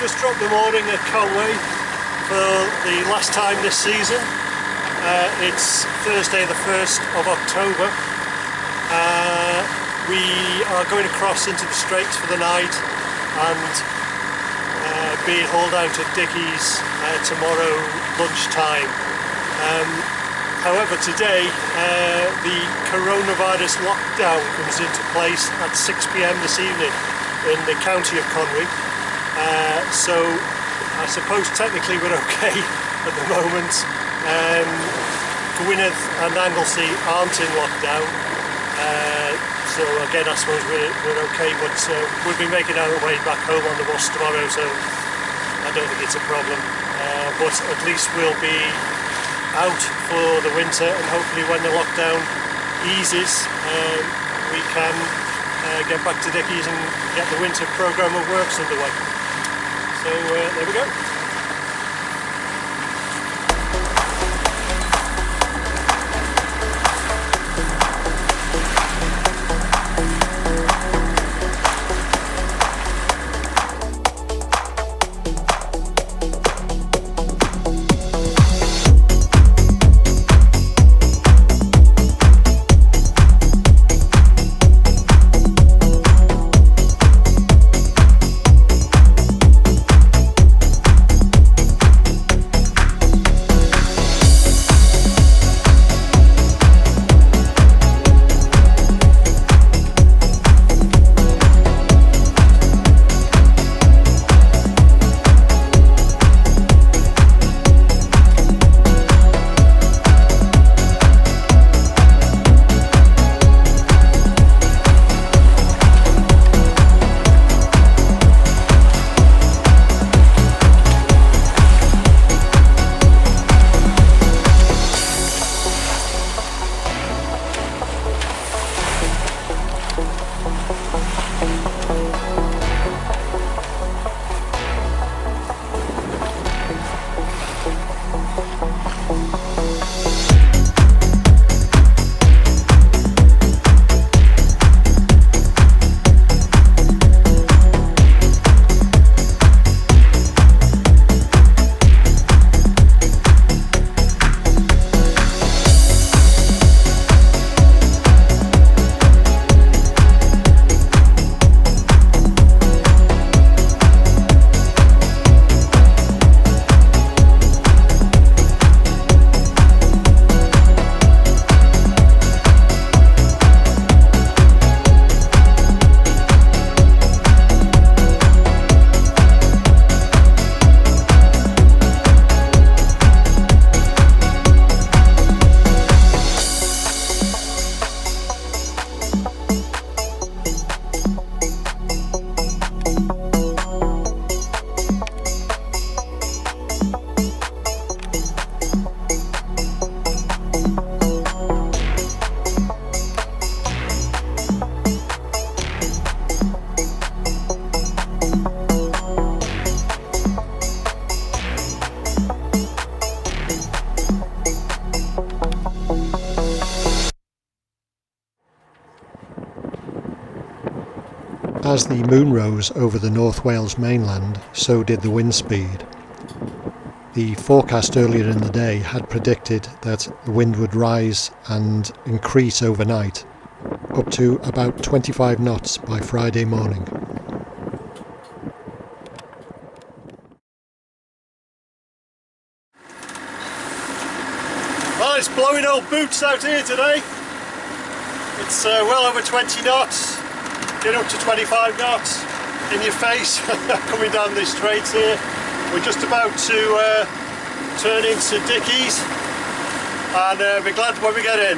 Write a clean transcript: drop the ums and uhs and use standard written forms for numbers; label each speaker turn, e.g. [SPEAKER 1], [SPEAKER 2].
[SPEAKER 1] just dropped the mooring at Conwy for the last time this season. It's Thursday the 1st of October. We are going across into the Straits for the night and being hauled down to Dickies tomorrow lunchtime. However, today the coronavirus lockdown comes into place at 6 PM this evening in the county of Conwy. So I suppose technically we're okay at the moment. Gwynedd and Anglesey aren't in lockdown, so again I suppose we're okay, but we'll be making our way back home on the bus tomorrow, so I don't think it's a problem. But at least we'll be out for the winter, and hopefully when the lockdown eases we can get back to Dickies and get the winter programme of works underway. So there we go.
[SPEAKER 2] As the moon rose over the North Wales mainland, so did the wind speed. The forecast earlier in the day had predicted that the wind would rise and increase overnight, up to about 25 knots by Friday morning.
[SPEAKER 1] Well, it's blowing old boots out here today. It's well over 20 knots. Get up to 25 knots in your face coming down these straights here. We're just about to turn into Dickies, and be glad when we get in.